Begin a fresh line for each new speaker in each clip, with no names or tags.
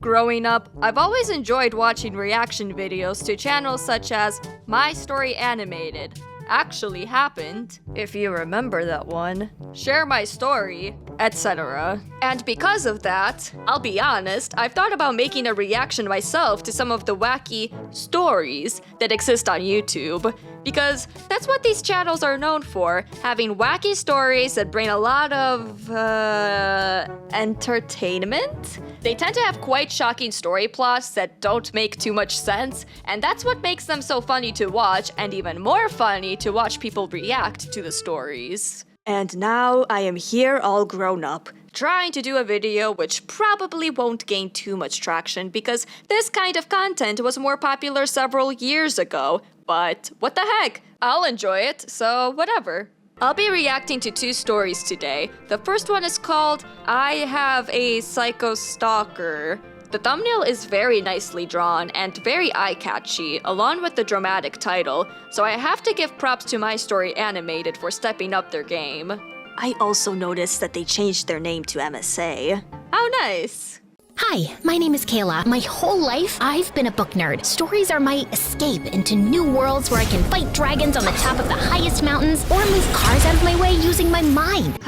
Growing up, I've always enjoyed watching reaction videos to channels such as My Story Animated, Actually Happened, if you remember that one, Share My Story, etc. And because of that, I'll be honest, I've thought about making a reaction myself to some of the wacky stories that exist on YouTube, because that's what these channels are known for, having wacky stories that bring a lot of, entertainment? They tend to have quite shocking story plots that don't make too much sense, and that's what makes them so funny to watch, and even more funny to watch people react to the stories. And now I am here all grown up, trying to do a video which probably won't gain too much traction because this kind of content was more popular several years ago, but what the heck, I'll enjoy it, so whatever. I'll be reacting to two stories today. The first one is called I Have a Psycho Stalker. The thumbnail is very nicely drawn and very eye-catchy, along with the dramatic title, so I have to give props to My Story Animated for stepping up their game. I also noticed that they changed their name to MSA. How nice!
Hi, my name is Kayla. My whole life, I've been a book nerd. Stories are my escape into new worlds where I can fight dragons on the top of the highest mountains or move cars out of my way using my mind.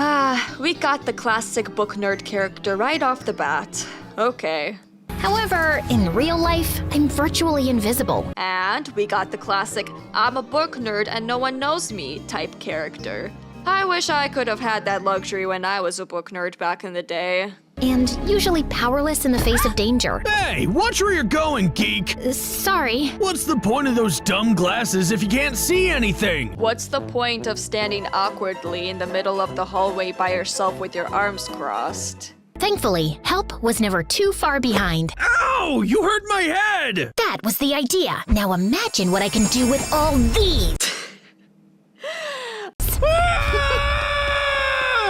We got the classic book nerd character right off the bat. Okay.
However, in real life, I'm virtually invisible.
And we got the classic I'm a book nerd and no one knows me type character. I wish I could have had that luxury when I was a book nerd back in the day.
And usually powerless in the face of danger.
Hey, watch where you're going, geek!
Sorry.
What's the point of those dumb glasses if you can't see anything?
What's the point of standing awkwardly in the middle of the hallway by yourself with your arms crossed?
Thankfully, help was never too far behind.
Ow! You hurt my head!
That was the idea. Now imagine what I can do with all these.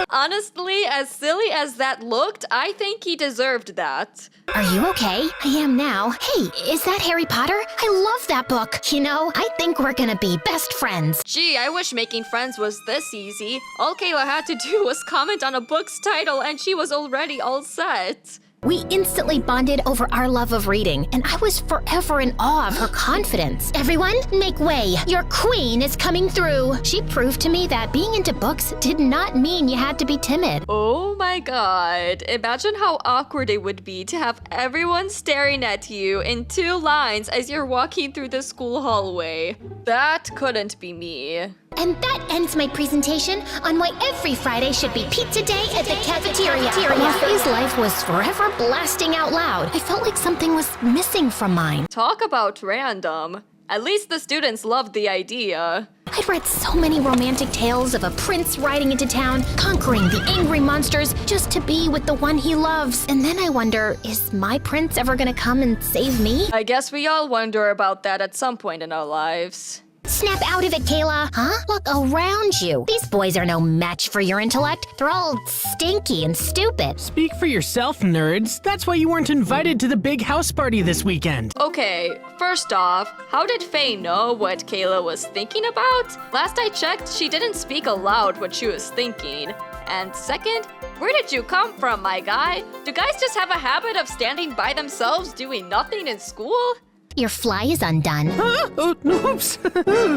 Honestly, as silly as that looked, I think he deserved that.
Are you okay? I am now. Hey, is that Harry Potter? I love that book. You know, I think we're gonna be best friends.
Gee, I wish making friends was this easy. All Kayla had to do was comment on a book's title and she was already all set.
We instantly bonded over our love of reading, and I was forever in awe of her confidence. Everyone, make way. Your queen is coming through. She proved to me that being into books did not mean you had to be timid.
Oh my god. Imagine how awkward it would be to have everyone staring at you in two lines as you're walking through the school hallway. That couldn't be me.
And that ends my presentation on why every Friday should be pizza day at the cafeteria. While Faye's life was forever blasting out loud, I felt like something was missing from mine.
Talk about random. At least the students loved the idea.
I'd read so many romantic tales of a prince riding into town, conquering the angry monsters just to be with the one he loves. And then I wonder, is my prince ever gonna come and save me?
I guess we all wonder about that at some point in our lives.
Snap out of it, Kayla. Huh? Look around you. These boys are no match for your intellect. They're all stinky and stupid.
Speak for yourself, nerds. That's why you weren't invited to the big house party this weekend.
Okay, first off, how did Faye know what Kayla was thinking about? Last I checked, she didn't speak aloud what she was thinking. And second, where did you come from, my guy? Do guys just have a habit of standing by themselves doing nothing in school?
Your fly is undone.
Huh? Oh, oops.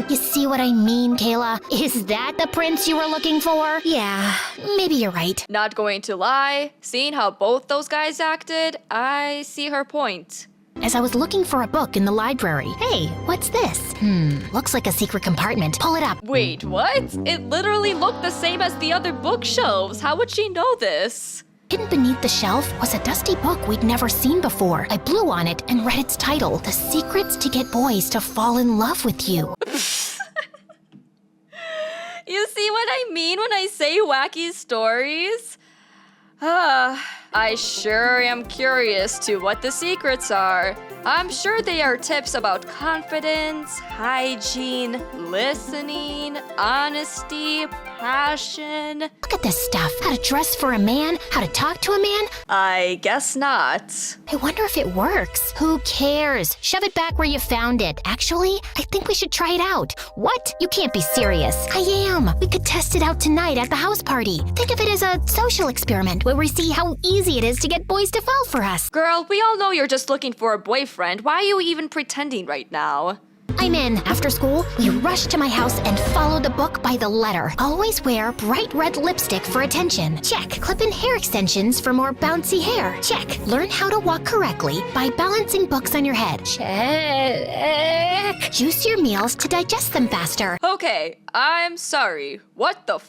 You see what I mean, Kayla? Is that the prince you were looking for? Yeah, maybe you're right.
Not going to lie, seeing how both those guys acted, I see her point.
As I was looking for a book in the library. Hey, what's this? Looks like a secret compartment. Pull it up.
Wait, what? It literally looked the same as the other bookshelves. How would she know this?
Hidden beneath the shelf was a dusty book we'd never seen before. I blew on it and read its title, The Secrets to Get Boys to Fall in Love with You.
You see what I mean when I say wacky stories? I sure am curious to what the secrets are. I'm sure they are tips about confidence, hygiene, listening, honesty, passion.
Look at this stuff. How to dress for a man, how to talk to a man.
I guess not.
I wonder if it works. Who cares? Shove it back where you found it. Actually, I think we should try it out. What? You can't be serious. I am. We could test it out tonight at the house party. Think of it as a social experiment where we see how easy it is to get boys to fall for us.
Girl, we all know you're just looking for a boyfriend. Why are you even pretending right now?
I'm in. After school, we rush to my house and follow the book by the letter. Always wear bright red lipstick for attention. Check. Clip in hair extensions for more bouncy hair. Check. Learn how to walk correctly by balancing books on your head. Check. Juice your meals to digest them faster.
Okay, I'm sorry. What the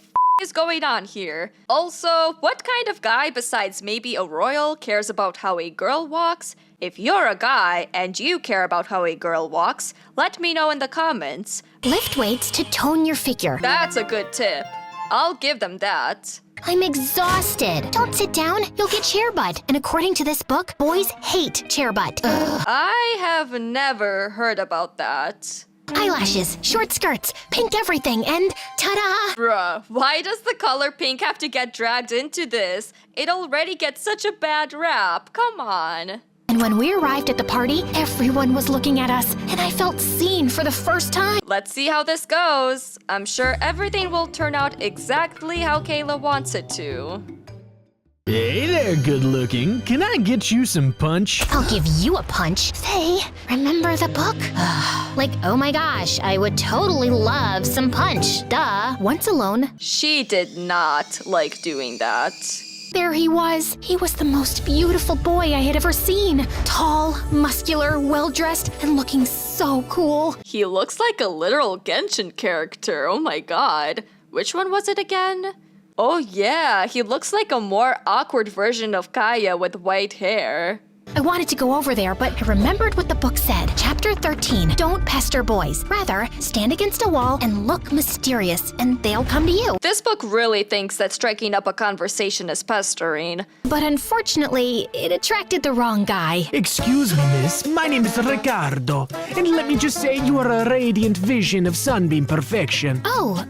is going on here? Also, what kind of guy besides maybe a royal cares about how a girl walks? If you're a guy and you care about how a girl walks, let me know in the comments.
Lift weights to tone your figure.
That's a good tip. I'll give them that.
I'm exhausted. Don't sit down, you'll get chair butt. And according to this book, boys hate chair butt. Ugh.
I have never heard about that.
Eyelashes, short skirts, pink everything, and ta-da!
Bruh, why does the color pink have to get dragged into this? It already gets such a bad rap. Come on.
And when we arrived at the party, everyone was looking at us, and I felt seen for the first time.
Let's see how this goes. I'm sure everything will turn out exactly how Kayla wants it to.
Hey there, good looking. Can I get you some punch?
I'll give you a punch. Faye, remember the book? Like, oh my gosh, I would totally love some punch. Duh. Once alone,
She did not like doing that.
there he was. He was the most beautiful boy I had ever seen. Tall, muscular, well-dressed, and looking so cool.
He looks like a literal Genshin character. Oh my god. Which one was it again? Oh yeah, he looks like a more awkward version of Kaya with white hair.
I wanted to go over there, but I remembered what the book said. Chapter 13, don't pester boys. Rather, stand against a wall and look mysterious, and they'll come to you.
This book really thinks that striking up a conversation is pestering.
But unfortunately, it attracted the wrong guy.
Excuse me, miss. My name is Ricardo. And let me just say you are a radiant vision of sunbeam perfection.
Oh,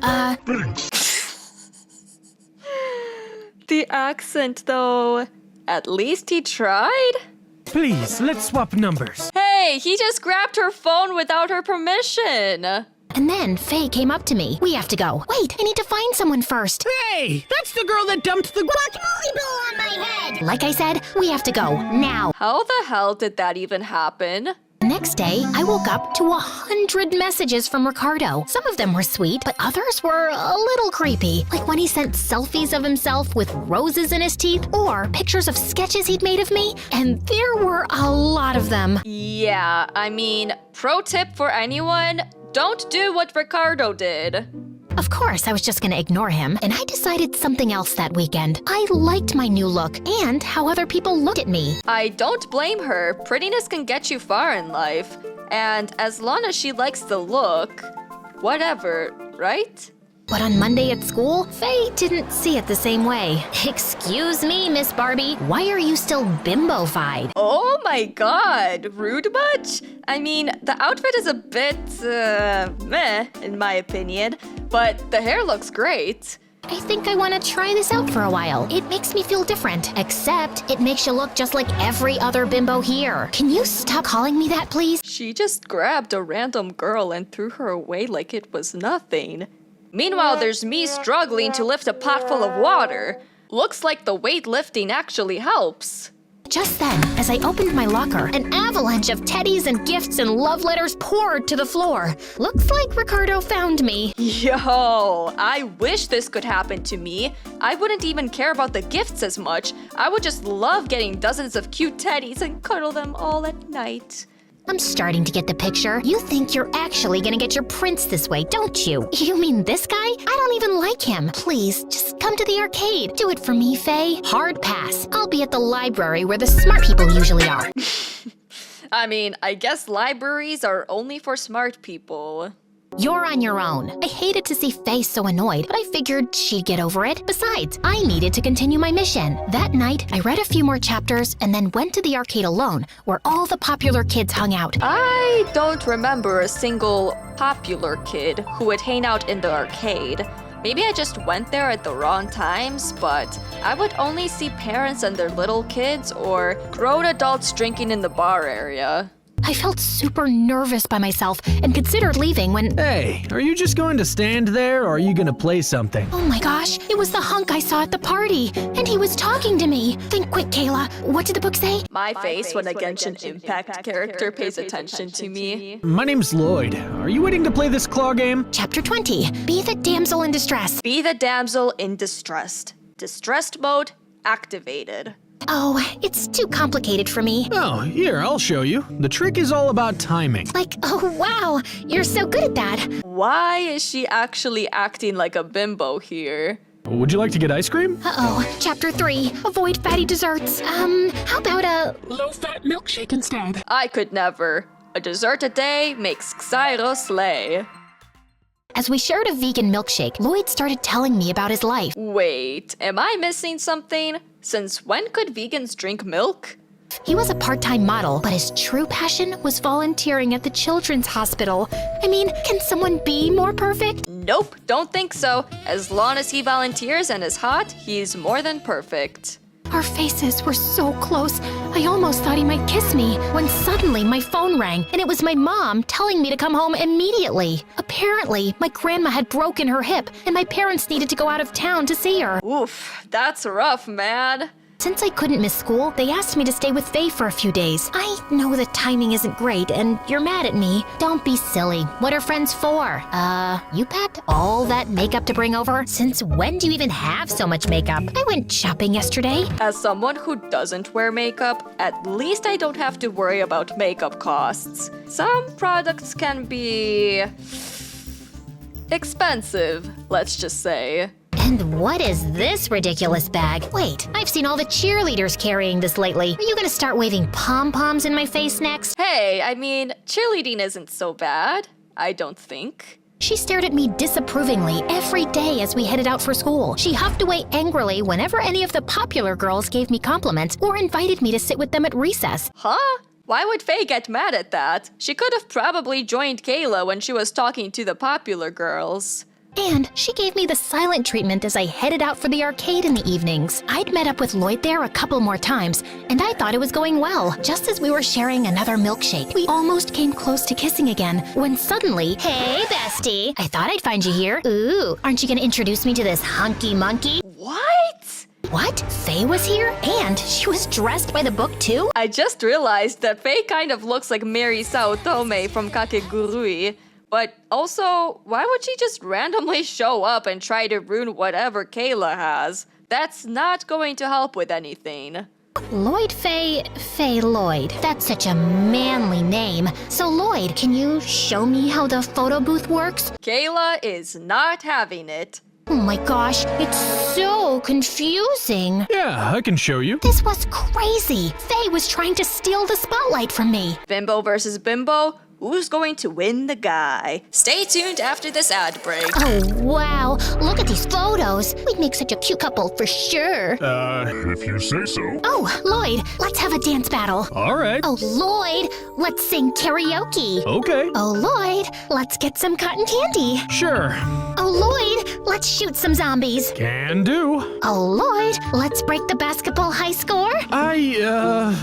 The accent though. At least he tried?
Please, let's swap numbers.
Hey, he just grabbed her phone without her permission.
And then Faye came up to me. We have to go. Wait, I need to find someone first.
Hey, that's the girl that dumped the
Guacamole bowl on my head! Like I said, we have to go, now.
How the hell did that even happen?
The next day, I woke up to 100 messages from Ricardo. Some of them were sweet, but others were a little creepy. Like when he sent selfies of himself with roses in his teeth, or pictures of sketches he'd made of me, and there were a lot of them.
Yeah, I mean, pro tip for anyone, don't do what Ricardo did.
Of course, I was just gonna ignore him, and I decided something else that weekend. I liked my new look, and how other people looked at me.
I don't blame her. Prettiness can get you far in life. And as long as she likes the look, whatever, right?
But on Monday at school, Faye didn't see it the same way. Excuse me, Miss Barbie, why are you still bimbo-fied?
Oh my god, rude much? I mean, the outfit is a bit, meh, in my opinion, but the hair looks great.
I think I want to try this out for a while. It makes me feel different, except it makes you look just like every other bimbo here. Can you stop calling me that, please?
She just grabbed a random girl and threw her away like it was nothing. Meanwhile, there's me struggling to lift a pot full of water. Looks like the weightlifting actually helps.
Just then, as I opened my locker, an avalanche of teddies and gifts and love letters poured to the floor. Looks like Ricardo found me.
Yo, I wish this could happen to me. I wouldn't even care about the gifts as much. I would just love getting dozens of cute teddies and cuddle them all at night.
I'm starting to get the picture. You think you're actually gonna get your prince this way, don't you? You mean this guy? I don't even like him. Please, just come to the arcade. Do it for me, Faye. Hard pass. I'll be at the library where the smart people usually are.
I mean, I guess libraries are only for smart people.
You're on your own. I hated to see Faye so annoyed, but I figured she'd get over it. Besides, I needed to continue my mission. That night, I read a few more chapters and then went to the arcade alone, where all the popular kids hung out.
I don't remember a single popular kid who would hang out in the arcade. Maybe I just went there at the wrong times, but I would only see parents and their little kids or grown adults drinking in the bar area.
I felt super nervous by myself and considered leaving when...
Hey, are you just going to stand there or are you gonna play something?
Oh my gosh, it was the hunk I saw at the party, and he was talking to me. Think quick, Kayla. What did the book say?
My face when a Genshin Impact character pays attention to me.
My name's Lloyd. Are you waiting to play this claw game?
Chapter 20. Be the damsel in distress.
Be the damsel in distress. Distressed mode activated.
Oh, it's too complicated for me.
Oh, here, I'll show you. The trick is all about timing.
Like, oh wow, you're so good at that.
Why is she actually acting like a bimbo here?
Would you like to get ice cream?
Uh-oh. Chapter 3. Avoid fatty desserts. How about a...
low-fat milkshake instead.
I could never. A dessert a day makes Xyro slay.
As we shared a vegan milkshake, Lloyd started telling me about his life.
Wait, am I missing something? Since when could vegans drink milk?
He was a part-time model, but his true passion was volunteering at the children's hospital. I mean, can someone be more perfect?
Nope, don't think so. As long as he volunteers and is hot, he's more than perfect.
Our faces were so close, I almost thought he might kiss me, when suddenly my phone rang, and it was my mom telling me to come home immediately. Apparently, my grandma had broken her hip, and my parents needed to go out of town to see her.
Oof, that's rough, man.
Since I couldn't miss school, they asked me to stay with Faye for a few days. I know the timing isn't great, and you're mad at me. Don't be silly. What are friends for? You packed all that makeup to bring over? Since when do you even have so much makeup? I went shopping yesterday.
As someone who doesn't wear makeup, at least I don't have to worry about makeup costs. Some products can be expensive, let's just say.
And what is this ridiculous bag? Wait, I've seen all the cheerleaders carrying this lately. Are you gonna start waving pom-poms in my face next?
Hey, I mean, cheerleading isn't so bad, I don't think.
She stared at me disapprovingly every day as we headed out for school. She huffed away angrily whenever any of the popular girls gave me compliments or invited me to sit with them at recess.
Huh? Why would Faye get mad at that? She could have probably joined Kayla when she was talking to the popular girls.
And she gave me the silent treatment as I headed out for the arcade in the evenings. I'd met up with Lloyd there a couple more times, and I thought it was going well. Just as we were sharing another milkshake, we almost came close to kissing again, when suddenly, hey, bestie, I thought I'd find you here. Ooh, aren't you gonna introduce me to this hunky monkey?
What?
What? Faye was here? And she was dressed by the book too?
I just realized that Faye kind of looks like Mary Saotome from Kakegurui. But also, why would she just randomly show up and try to ruin whatever Kayla has? That's not going to help with anything.
Lloyd Faye Lloyd. That's such a manly name. So Lloyd, can you show me how the photo booth works?
Kayla is not having it.
Oh my gosh, it's so confusing.
Yeah, I can show you.
This was crazy. Faye was trying to steal the spotlight from me.
Bimbo versus Bimbo? Who's going to win the guy? Stay tuned after this ad break.
Oh, wow. Look at these photos. We'd make such a cute couple for sure.
If you say so.
Oh, Lloyd, let's have a dance battle.
All right.
Oh, Lloyd, let's sing karaoke.
Okay.
Oh, Lloyd, let's get some cotton candy.
Sure.
Oh, Lloyd, let's shoot some zombies.
Can do.
Oh, Lloyd, let's break the basketball high score.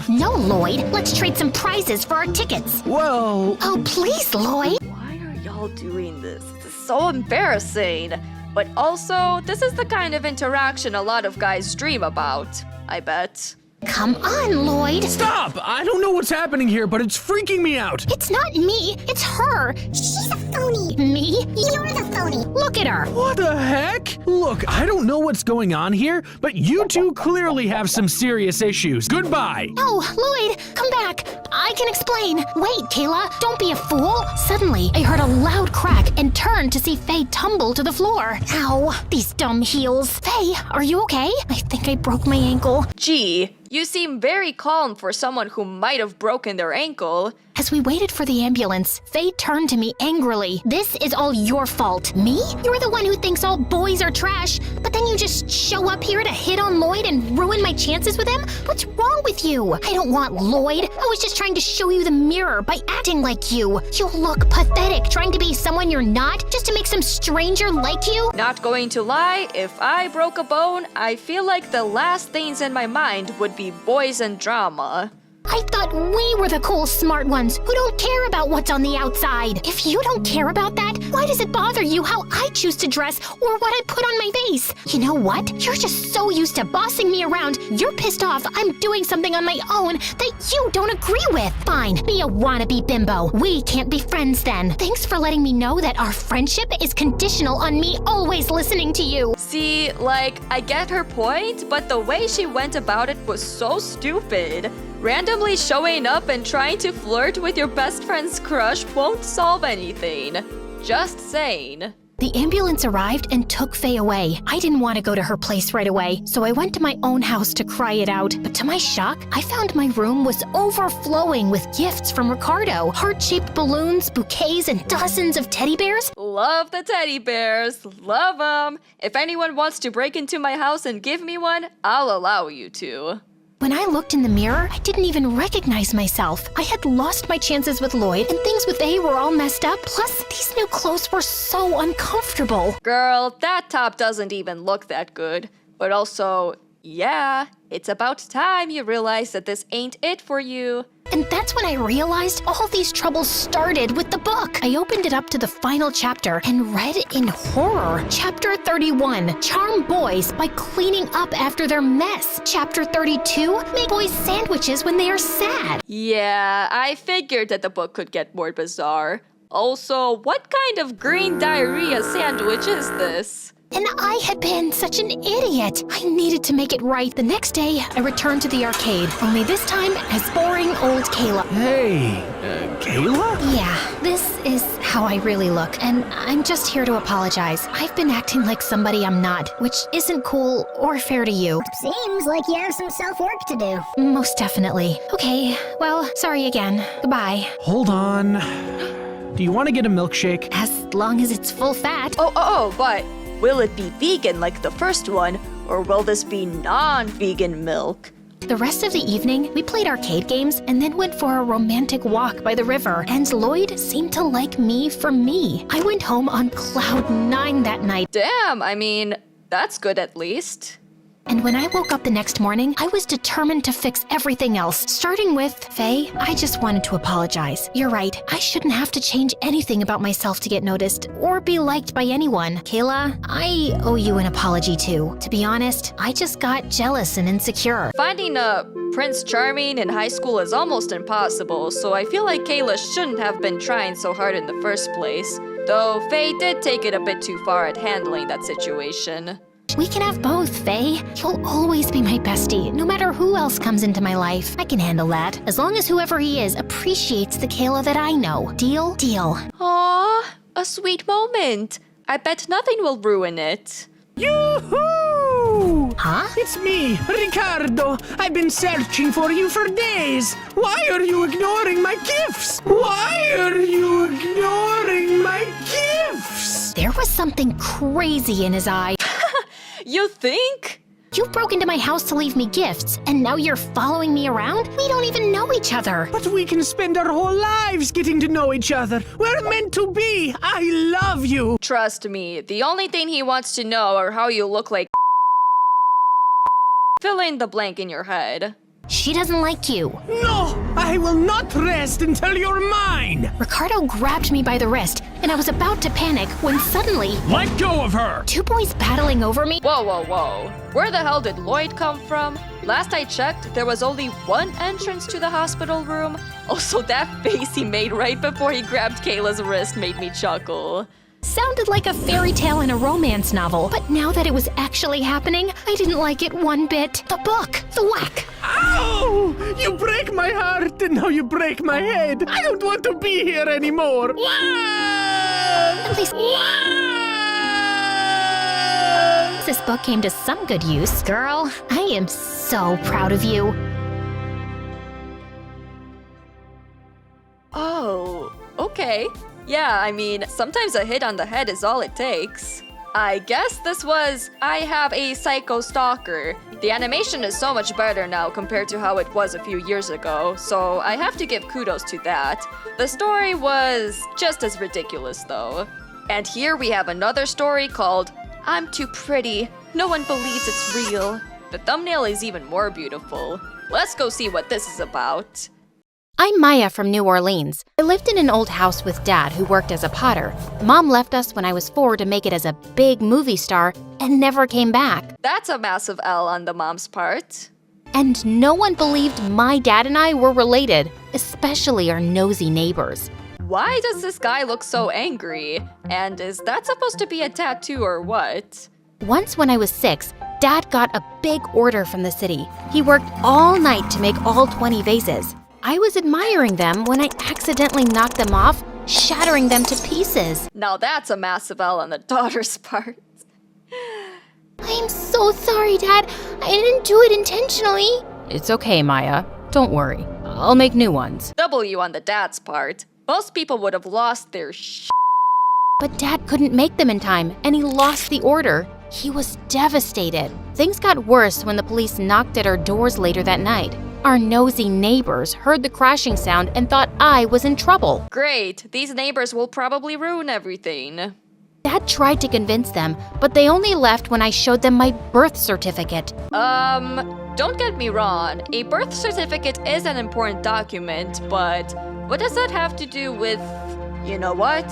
No,
Lloyd, let's trade some prizes for our tickets.
Well...
Oh, please, Lloyd.
Why are y'all doing this? This is so embarrassing. But also, this is the kind of interaction a lot of guys dream about, I bet.
Come on, Lloyd.
Stop! I don't know what's happening here, but it's freaking me out.
It's not me, it's her. She's a phony. Me? You're the phony. Look at her.
What the heck? Look, I don't know what's going on here, but you two clearly have some serious issues. Goodbye.
No, Lloyd, come back. I can explain. Wait, Kayla, don't be a fool. Suddenly, I heard a loud crack and turned to see Faye tumble to the floor. Ow, these dumb heels. Faye, are you okay? I think I broke my ankle.
Gee, you seem very calm for someone who might have broken their ankle.
As we waited for the ambulance, Faye turned to me angrily. This is all your fault. Me? You're the one who thinks all boys are trash, but then you just show up here to hit on Lloyd and ruin my chances with him? What's wrong with you? I don't want Lloyd. I was just trying to show you the mirror by acting like you. You look pathetic trying to be someone you're not just to make some stranger like you.
Not going to lie, if I broke a bone, I feel like the last things in my mind would be boys and drama.
I thought we were the cool, smart ones who don't care about what's on the outside. If you don't care about that, why does it bother you how I choose to dress or what I put on my face? You know what? You're just so used to bossing me around, you're pissed off I'm doing something on my own that you don't agree with. Fine, be a wannabe bimbo. We can't be friends then. Thanks for letting me know that our friendship is conditional on me always listening to you.
See, like, I get her point, but the way she went about it was so stupid. Randomly showing up and trying to flirt with your best friend's crush won't solve anything. Just saying.
The ambulance arrived and took Faye away. I didn't want to go to her place right away, so I went to my own house to cry it out. But to my shock, I found my room was overflowing with gifts from Ricardo. Heart-shaped balloons, bouquets, and dozens of teddy bears.
Love the teddy bears. Love them. If anyone wants to break into my house and give me one, I'll allow you to.
When I looked in the mirror, I didn't even recognize myself. I had lost my chances with Lloyd, and things with A were all messed up. Plus, these new clothes were so uncomfortable.
Girl, that top doesn't even look that good. But also, yeah, it's about time you realize that this ain't it for you.
And that's when I realized all these troubles started with the book. I opened it up to the final chapter and read in horror. Chapter 31, Charm Boys by cleaning up after their mess. Chapter 32, make boys sandwiches when they are sad.
Yeah, I figured that the book could get more bizarre. Also, what kind of green diarrhea sandwich is this?
And I had been such an idiot. I needed to make it right. The next day, I returned to the arcade, only this time as boring old Kayla.
Hey, Kayla?
Yeah, this is how I really look, and I'm just here to apologize. I've been acting like somebody I'm not, which isn't cool or fair to you.
Seems like you have some self-work to do.
Most definitely. Okay, well, sorry again. Goodbye.
Hold on. Do you want to get a milkshake?
As long as it's full fat.
But will it be vegan like the first one, or will this be non-vegan milk?
The rest of the evening, we played arcade games and then went for a romantic walk by the river, and Lloyd seemed to like me for me. I went home on cloud 9 that night.
Damn, I mean, that's good at least.
And when I woke up the next morning, I was determined to fix everything else. Starting with, Faye, I just wanted to apologize. You're right, I shouldn't have to change anything about myself to get noticed or be liked by anyone. Kayla, I owe you an apology too. To be honest, I just got jealous and insecure.
Finding a Prince Charming in high school is almost impossible, so I feel like Kayla shouldn't have been trying so hard in the first place. Though Faye did take it a bit too far at handling that situation.
We can have both, Faye. You'll always be my bestie, no matter who else comes into my life. I can handle that, as long as whoever he is appreciates the Kayla that I know. Deal? Deal.
Aww, a sweet moment. I bet nothing will ruin it.
Yoo-hoo!
Huh?
It's me, Ricardo. I've been searching for you for days. Why are you ignoring my gifts? Why are you ignoring my gifts?
There was something crazy in his eye.
You think?
You broke into my house to leave me gifts, and now you're following me around? We don't even know each other.
But we can spend our whole lives getting to know each other. We're meant to be. I love you.
Trust me, the only thing he wants to know are how you look like. Fill in the blank in your head.
She doesn't like you.
No, I will not rest until you're mine.
Ricardo grabbed me by the wrist, and I was about to panic when suddenly,
Let go of her!
2 boys battling over me.
Whoa. Where the hell did Lloyd come from? Last I checked, there was only one entrance to the hospital room. Also, that face he made right before he grabbed Kayla's wrist made me chuckle.
Sounded like a fairy tale in a romance novel, but now that it was actually happening, I didn't like it one bit. The book, the whack.
Ow! You break my heart and now you break my head. I don't want to be here anymore.
At least this book came to some good use. Girl, I am so proud of you.
Oh, okay. Yeah, I mean, sometimes a hit on the head is all it takes. I guess this was I Have a Psycho Stalker. The animation is so much better now compared to how it was a few years ago, so I have to give kudos to that. The story was just as ridiculous though. And here we have another story called I'm Too Pretty. No one believes it's real. The thumbnail is even more beautiful. Let's go see what this is about.
I'm Maya from New Orleans. I lived in an old house with Dad, who worked as a potter. Mom left us when I was 4 to make it as a big movie star and never came back.
That's a massive L on the mom's part.
And no one believed my dad and I were related, especially our nosy neighbors.
Why does this guy look so angry? And is that supposed to be a tattoo or what?
Once when I was 6, Dad got a big order from the city. He worked all night to make all 20 vases. I was admiring them when I accidentally knocked them off, shattering them to pieces.
Now that's a massive L on the daughter's part.
I'm so sorry, Dad. I didn't do it intentionally.
It's okay, Maya. Don't worry. I'll make new ones.
W on the dad's part. Most people would have lost their
But Dad couldn't make them in time, and he lost the order. He was devastated. Things got worse when the police knocked at our doors later that night. Our nosy neighbors heard the crashing sound and thought I was in trouble.
Great, these neighbors will probably ruin everything.
Dad tried to convince them, but they only left when I showed them my birth certificate.
Don't get me wrong, a birth certificate is an important document, but what does that have to do with, you know what?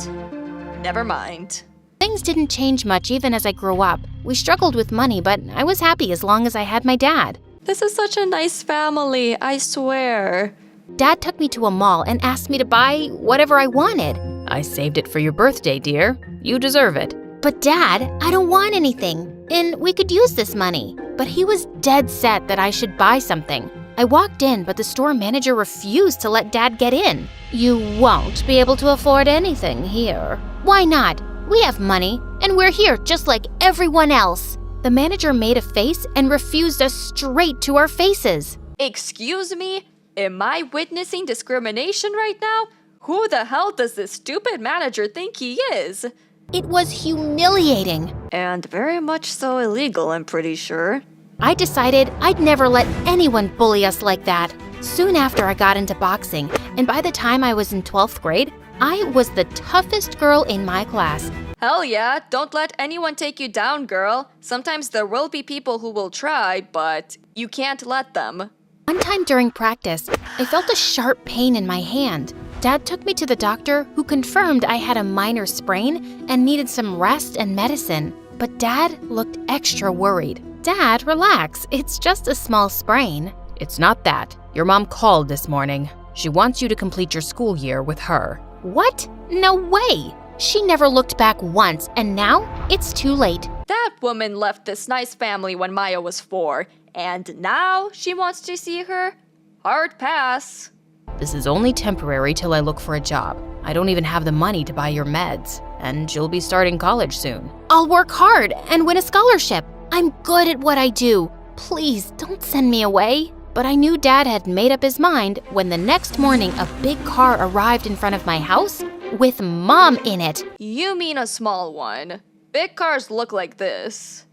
Never mind.
Things didn't change much even as I grew up. We struggled with money, but I was happy as long as I had my dad.
This is such a nice family, I swear.
Dad took me to a mall and asked me to buy whatever I wanted.
I saved it for your birthday, dear. You deserve it.
But Dad, I don't want anything, and we could use this money. But he was dead set that I should buy something. I walked in, but the store manager refused to let Dad get in. You won't be able to afford anything here. Why not? We have money, and we're here just like everyone else. The manager made a face and refused us straight to our faces.
Excuse me? Am I witnessing discrimination right now? Who the hell does this stupid manager think he is?
It was humiliating.
And very much so illegal, I'm pretty sure.
I decided I'd never let anyone bully us like that. Soon after I got into boxing, and by the time I was in 12th grade, I was the toughest girl in my class.
Hell yeah, don't let anyone take you down, girl. Sometimes there will be people who will try, but you can't let them.
One time during practice, I felt a sharp pain in my hand. Dad took me to the doctor, who confirmed I had a minor sprain and needed some rest and medicine. But Dad looked extra worried. Dad, relax. It's just a small sprain.
It's not that. Your mom called this morning. She wants you to complete your school year with her.
What? No way! She never looked back once, and now it's too late.
That woman left this nice family when Maya was 4, and now she wants to see her? Hard pass.
This is only temporary till I look for a job. I don't even have the money to buy your meds, and you'll be starting college soon.
I'll work hard and win a scholarship. I'm good at what I do. Please, don't send me away. But I knew Dad had made up his mind when the next morning a big car arrived in front of my house with Mom in it.
You mean a small one. Big cars look like this.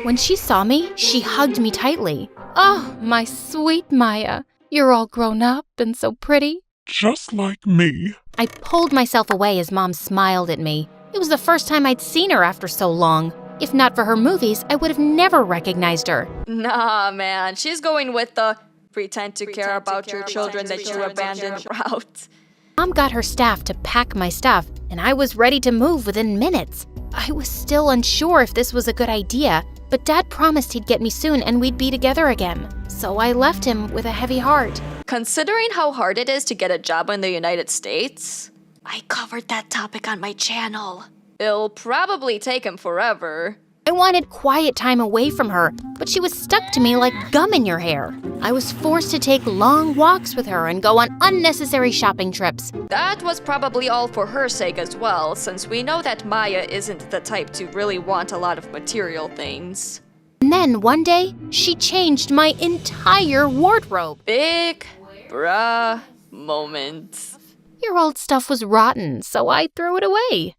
When she saw me, she hugged me tightly. Oh, my sweet Maya. You're all grown up and so pretty.
Just like me.
I pulled myself away as Mom smiled at me. It was the first time I'd seen her after so long. If not for her movies, I would have never recognized her.
Nah, man. She's going with the pretend to care about your children that you abandoned route.
Mom got her staff to pack my stuff, and I was ready to move within minutes. I was still unsure if this was a good idea, but Dad promised he'd get me soon and we'd be together again. So I left him with a heavy heart.
Considering how hard it is to get a job in the United States, I covered that topic on my channel. It'll probably take him forever.
I wanted quiet time away from her, but she was stuck to me like gum in your hair. I was forced to take long walks with her and go on unnecessary shopping trips.
That was probably all for her sake as well, since we know that Maya isn't the type to really want a lot of material things.
And then one day, she changed my entire wardrobe.
Big bruh moment.
Your old stuff was rotten, so I threw it away.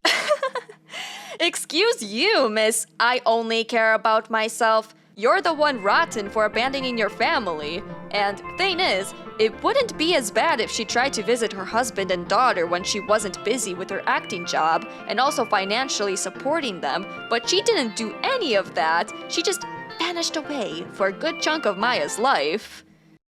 Excuse you, miss. I only care about myself. You're the one rotten for abandoning your family. And thing is, it wouldn't be as bad if she tried to visit her husband and daughter when she wasn't busy with her acting job and also financially supporting them, but she didn't do any of that. She just vanished away for a good chunk of Maya's life.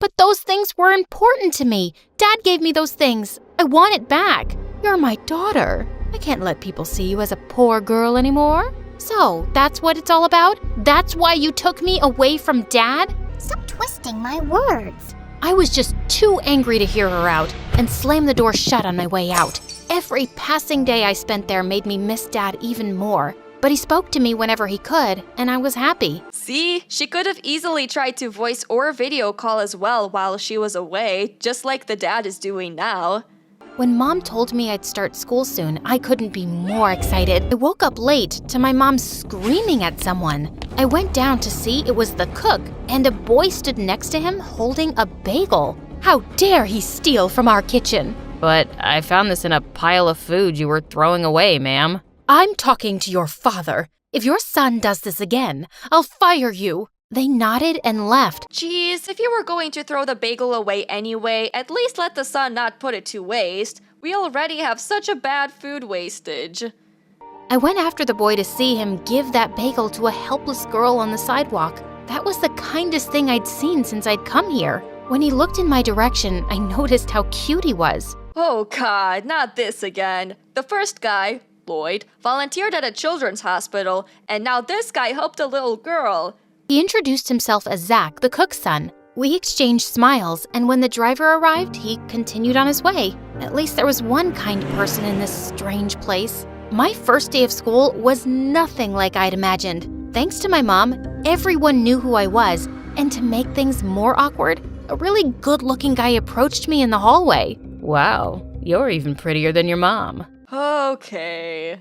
But those things were important to me. Dad gave me those things. I want it back. You're my daughter. I can't let people see you as a poor girl anymore. So, that's what it's all about? That's why you took me away from Dad?
Stop twisting my words.
I was just too angry to hear her out and slammed the door shut on my way out. Every passing day I spent there made me miss Dad even more. But he spoke to me whenever he could, and I was happy.
See, she could have easily tried to voice or video call as well while she was away, just like the dad is doing now.
When Mom told me I'd start school soon, I couldn't be more excited. I woke up late to my mom screaming at someone. I went down to see it was the cook, and a boy stood next to him holding a bagel. How dare he steal from our kitchen? But I found this in a pile of food you were throwing away, ma'am. I'm talking to your father. If your son does this again, I'll fire you. They nodded and left.
Geez, if you were going to throw the bagel away anyway, at least let the son not put it to waste. We already have such a bad food wastage.
I went after the boy to see him give that bagel to a helpless girl on the sidewalk. That was the kindest thing I'd seen since I'd come here. When he looked in my direction, I noticed how cute he was.
Oh God, not this again. The first guy, Lloyd, volunteered at a children's hospital, and now this guy helped a little girl.
He introduced himself as Zach, the cook's son. We exchanged smiles, and when the driver arrived, he continued on his way. At least there was one kind person in this strange place. My first day of school was nothing like I'd imagined. Thanks to my mom, everyone knew who I was, and to make things more awkward, a really good-looking guy approached me in the hallway. Wow, you're even prettier than your mom.
Okay.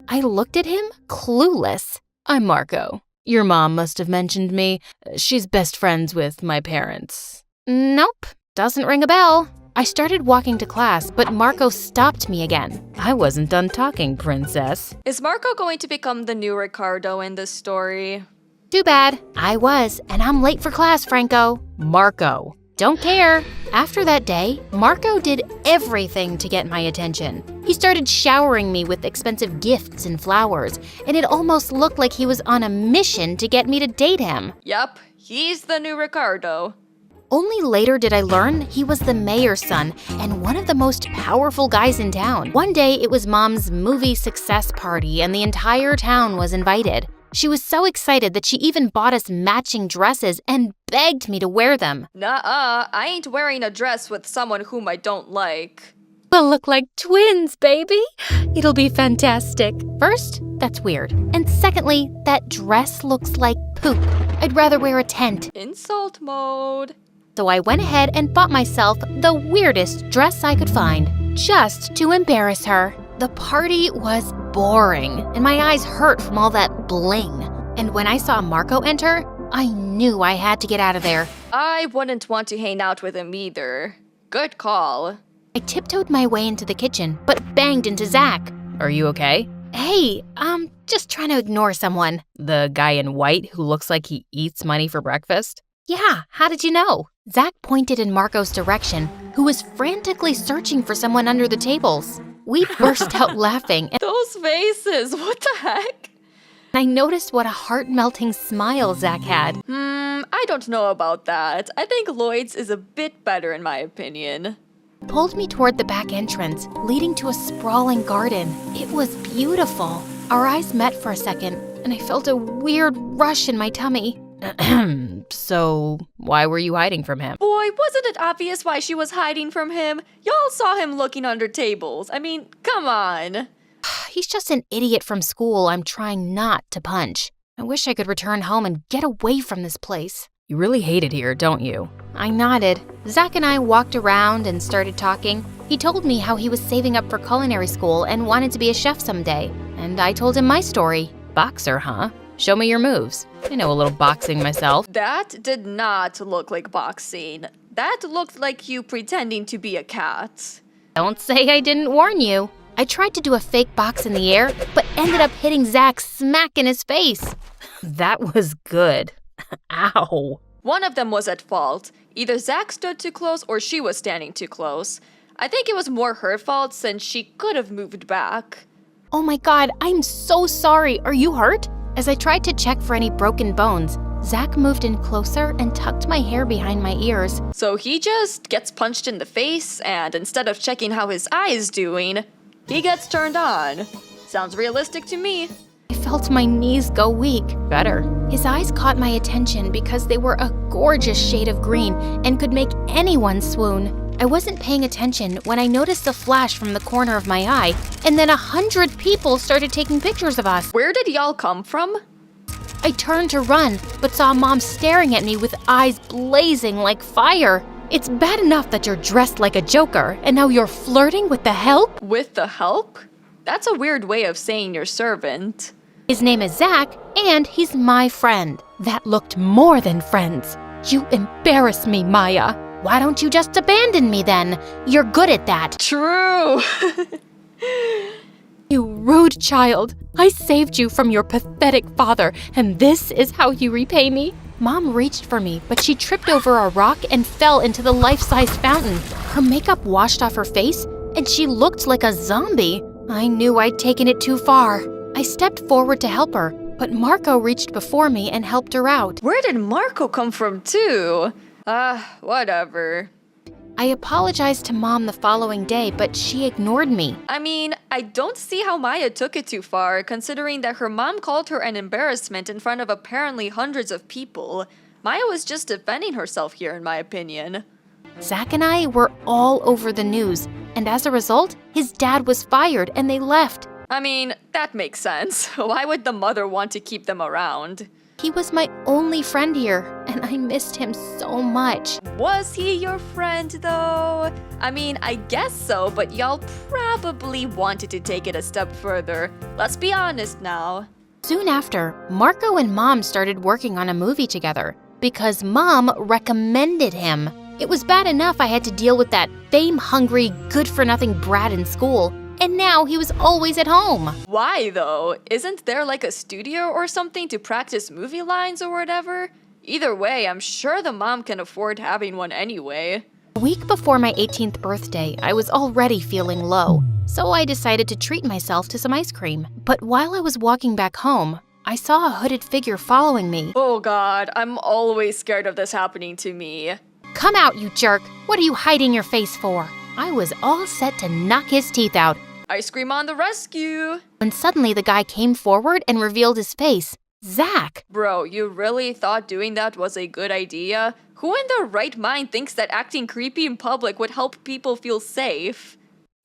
I looked at him, clueless. I'm Marco. Your mom must have mentioned me. She's best friends with my parents. Nope, doesn't ring a bell. I started walking to class, but Marco stopped me again. I wasn't done talking, princess.
Is Marco going to become the new Ricardo in this story?
Too bad. I was, and I'm late for class, Franco. Marco. Don't care. After that day, Marco did everything to get my attention. He started showering me with expensive gifts and flowers, and it almost looked like he was on a mission to get me to date him.
Yup, he's the new Ricardo.
Only later did I learn he was the mayor's son and one of the most powerful guys in town. One day, it was Mom's movie success party, and the entire town was invited. She was so excited that she even bought us matching dresses and begged me to wear them.
Nuh-uh, I ain't wearing a dress with someone whom I don't like.
We'll look like twins, baby. It'll be fantastic. First, that's weird. And secondly, that dress looks like poop. I'd rather wear a tent.
Insult mode.
So I went ahead and bought myself the weirdest dress I could find, just to embarrass her. The party was boring, and my eyes hurt from all that bling. And when I saw Marco enter, I knew I had to get out of there.
I wouldn't want to hang out with him either. Good call.
I tiptoed my way into the kitchen, but banged into Zach. Are you okay? Hey, I'm just trying to ignore someone. The guy in white who looks like he eats money for breakfast? Yeah, how did you know? Zach pointed in Marco's direction, who was frantically searching for someone under the tables. We burst out laughing, and
Those faces, what the heck?
I noticed what a heart-melting smile Zach had.
I don't know about that. I think Lloyd's is a bit better in my opinion.
He pulled me toward the back entrance, leading to a sprawling garden. It was beautiful. Our eyes met for a second, and I felt a weird rush in my tummy. So, why were you hiding from him?
Boy, wasn't it obvious why she was hiding from him? Y'all saw him looking under tables. I mean, come on.
He's just an idiot from school I'm trying not to punch. I wish I could return home and get away from this place. You really hate it here, don't you? I nodded. Zach and I walked around and started talking. He told me how he was saving up for culinary school and wanted to be a chef someday. And I told him my story. Boxer, huh? Show me your moves. I know a little boxing myself.
That did not look like boxing. That looked like you pretending to be a cat.
Don't say I didn't warn you. I tried to do a fake box in the air, but ended up hitting Zach smack in his face. That was good. Ow.
One of them was at fault. Either Zach stood too close or she was standing too close. I think it was more her fault since she could have moved back.
Oh my god, I'm so sorry. Are you hurt? As I tried to check for any broken bones, Zach moved in closer and tucked my hair behind my ears.
So he just gets punched in the face, and instead of checking how his eye is doing, he gets turned on. Sounds realistic to me.
I felt my knees go weak. Better. His eyes caught my attention because they were a gorgeous shade of green and could make anyone swoon. I wasn't paying attention when I noticed a flash from the corner of my eye, and then 100 people started taking pictures of us.
Where did y'all come from?
I turned to run, but saw Mom staring at me with eyes blazing like fire. It's bad enough that you're dressed like a joker, and now you're flirting with the help?
With the help? That's a weird way of saying your servant.
His name is Zach, and he's my friend. That looked more than friends. You embarrass me, Maya. Why don't you just abandon me then? You're good at that.
True.
You rude child. I saved you from your pathetic father, and this is how you repay me? Mom reached for me, but she tripped over a rock and fell into the life-size fountain. Her makeup washed off her face, and she looked like a zombie. I knew I'd taken it too far. I stepped forward to help her, but Marco reached before me and helped her out.
Where did Marco come from too? Whatever.
I apologized to Mom the following day, but she ignored me.
I mean, I don't see how Maya took it too far, considering that her mom called her an embarrassment in front of apparently hundreds of people. Maya was just defending herself here, in my opinion.
Zach and I were all over the news, and as a result, his dad was fired and they left.
I mean, that makes sense. Why would the mother want to keep them around?
He was my only friend here, and I missed him so much.
Was he your friend, though? I mean, I guess so, but y'all probably wanted to take it a step further. Let's be honest now.
Soon after, Marco and Mom started working on a movie together because Mom recommended him. It was bad enough I had to deal with that fame-hungry, good-for-nothing brat in school, and now he was always at home.
Why, though? Isn't there like a studio or something to practice movie lines or whatever? Either way, I'm sure the mom can afford having one anyway.
A week before my 18th birthday, I was already feeling low, so I decided to treat myself to some ice cream. But while I was walking back home, I saw a hooded figure following me.
Oh god, I'm always scared of this happening to me.
Come out, you jerk! What are you hiding your face for? I was all set to knock his teeth out.
Ice cream on the rescue!
When suddenly the guy came forward and revealed his face. Zach!
Bro, you really thought doing that was a good idea? Who in their right mind thinks that acting creepy in public would help people feel safe?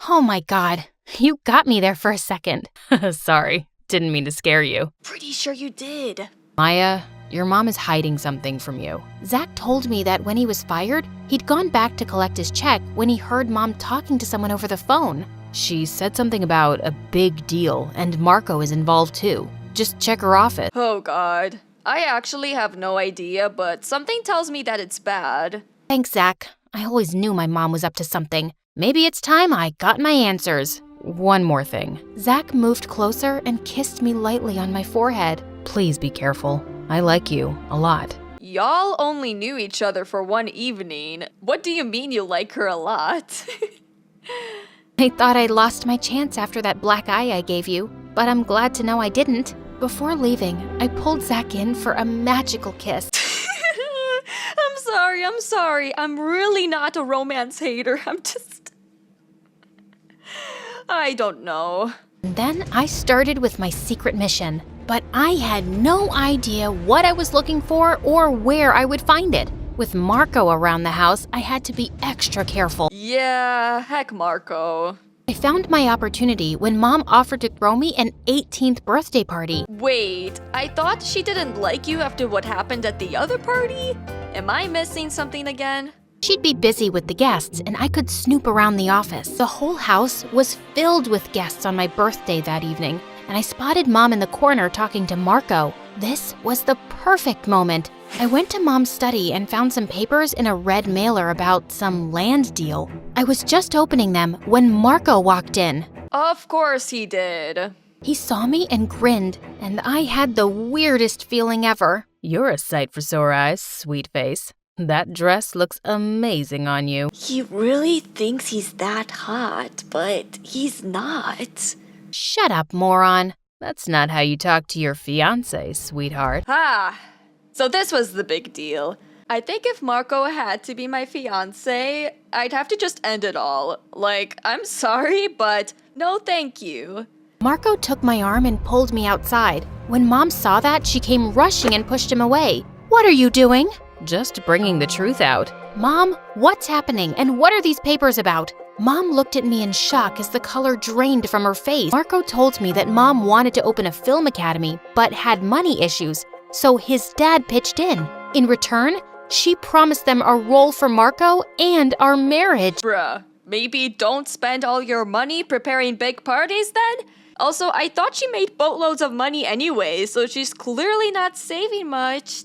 Oh my god, you got me there for a second. Sorry, didn't mean to scare you.
Pretty sure you did.
Maya, your mom is hiding something from you. Zach told me that when he was fired, he'd gone back to collect his check when he heard Mom talking to someone over the phone. She said something about a big deal, and Marco is involved too. Just check her off it.
Oh god. I actually have no idea, but something tells me that it's bad.
Thanks, Zach. I always knew my mom was up to something. Maybe it's time I got my answers. One more thing. Zach moved closer and kissed me lightly on my forehead. Please be careful. I like you a lot.
Y'all only knew each other for one evening. What do you mean you like her a lot?
I thought I'd lost my chance after that black eye I gave you, but I'm glad to know I didn't. Before leaving, I pulled Zach in for a magical kiss.
I'm sorry. I'm really not a romance hater. I don't know.
And then I started with my secret mission, but I had no idea what I was looking for or where I would find it. With Marco around the house, I had to be extra careful.
Yeah, heck Marco.
I found my opportunity when Mom offered to throw me an 18th birthday party.
Wait, I thought she didn't like you after what happened at the other party? Am I missing something again?
She'd be busy with the guests, and I could snoop around the office. The whole house was filled with guests on my birthday that evening, and I spotted Mom in the corner talking to Marco. This was the perfect moment. I went to Mom's study and found some papers in a red mailer about some land deal. I I was just opening them when Marco walked in.
Of course he did.
He saw me and grinned, and I had the weirdest feeling ever.
You're a sight for sore eyes, sweet face. That dress looks amazing on you.
He really thinks he's that hot, but he's not.
Shut up, moron.
That's not how you talk to your fiancé, sweetheart.
So this was the big deal. I think if Marco had to be my fiancé, I'd have to just end it all. Like, I'm sorry, but no thank you.
Marco took my arm and pulled me outside. When Mom saw that, she came rushing and pushed him away. What are you doing?
Just bringing the truth out.
Mom, what's happening and what are these papers about? Mom looked at me in shock as the color drained from her face. Marco told me that Mom wanted to open a film academy, but had money issues, so his dad pitched in. In return, she promised them a role for Marco and our marriage.
Bruh, maybe don't spend all your money preparing big parties then? Also, I thought she made boatloads of money anyway, so she's clearly not saving much.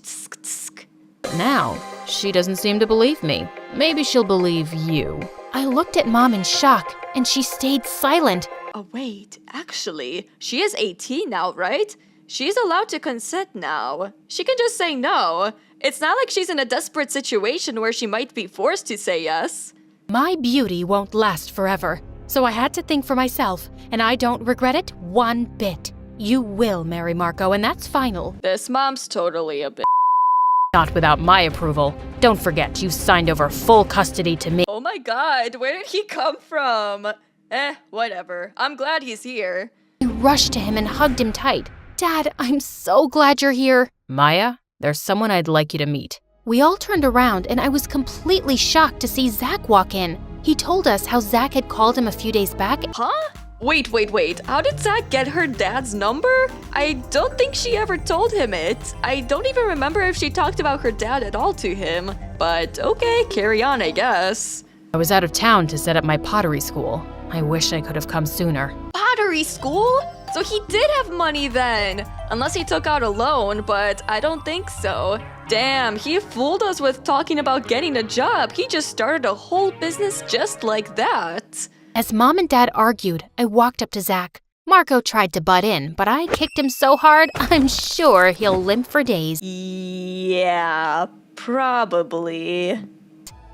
Now, she doesn't seem to believe me. Maybe she'll believe you.
I looked at Mom in shock, and she stayed silent.
Oh wait, actually, she is 18 now, right? She's allowed to consent now. She can just say no. It's not like she's in a desperate situation where she might be forced to say yes.
My beauty won't last forever, so I had to think for myself, and I don't regret it one bit. You will marry Marco, and that's final.
This mom's totally a bitch.
Not without my approval. Don't forget, you signed over full custody to me.
Oh my god, where did he come from? Whatever. I'm glad he's here.
I rushed to him and hugged him tight. Dad, I'm so glad you're here.
Maya, there's someone I'd like you to meet.
We all turned around, and I was completely shocked to see Zach walk in. He told us how Zach had called him a few days back.
Huh? Wait. How did Zach get her dad's number? I don't think she ever told him it. I don't even remember if she talked about her dad at all to him. But okay, carry on, I guess.
I was out of town to set up my pottery school. I wish I could have come sooner.
Pottery school? So he did have money then. Unless he took out a loan, but I don't think so. Damn, he fooled us with talking about getting a job. He just started a whole business just like that.
As Mom and Dad argued, I walked up to Zach. Marco tried to butt in, but I kicked him so hard, I'm sure he'll limp for days.
Yeah, probably.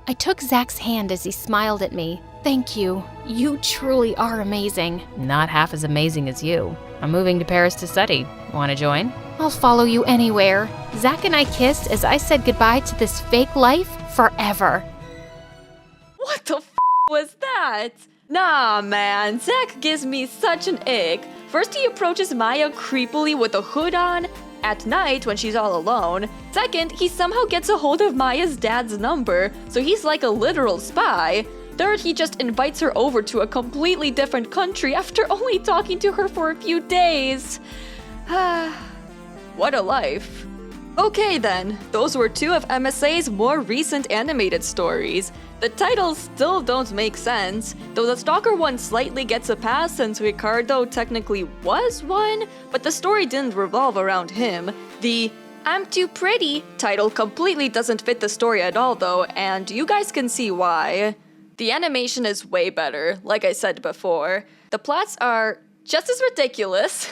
I took Zach's hand as he smiled at me. Thank you. You truly are amazing.
Not half as amazing as you. I'm moving to Paris to study. Want to join?
I'll follow you anywhere. Zach and I kissed as I said goodbye to this fake life forever.
What the was that? Nah, man, Zach gives me such an ick. First he approaches Maya creepily with a hood on at night when she's all alone. Second, he somehow gets a hold of Maya's dad's number, so he's like a literal spy. Third, he just invites her over to a completely different country after only talking to her for a few days. What a life. Okay then, those were two of MSA's more recent animated stories. The titles still don't make sense, though the Stalker one slightly gets a pass since Ricardo technically was one, but the story didn't revolve around him. The I'm Too Pretty title completely doesn't fit the story at all though, and you guys can see why. The animation is way better, like I said before. The plots are just as ridiculous,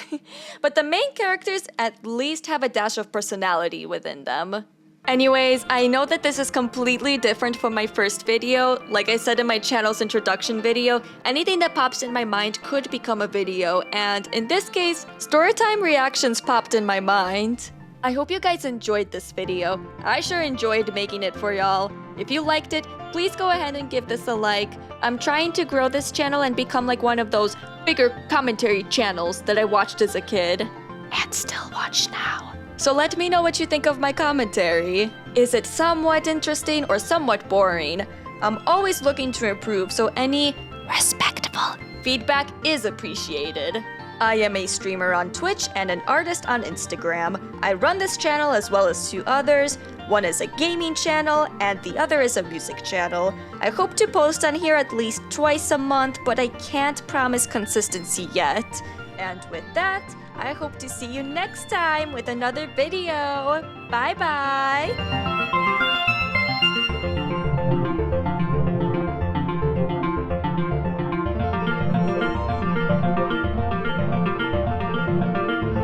but the main characters at least have a dash of personality within them. Anyways, I know that this is completely different from my first video. Like I said in my channel's introduction video, anything that pops in my mind could become a video, and in this case, storytime reactions popped in my mind. I hope you guys enjoyed this video. I sure enjoyed making it for y'all. If you liked it, please go ahead and give this a like. I'm trying to grow this channel and become like one of those bigger commentary channels that I watched as a kid. And still watch now. So let me know what you think of my commentary. Is it somewhat interesting or somewhat boring? I'm always looking to improve, so any respectable feedback is appreciated. I am a streamer on Twitch and an artist on Instagram. I run this channel as well as two others. One is a gaming channel and the other is a music channel. I hope to post on here at least twice a month, but I can't promise consistency yet. And with that, I hope to see you next time with another video. Bye bye!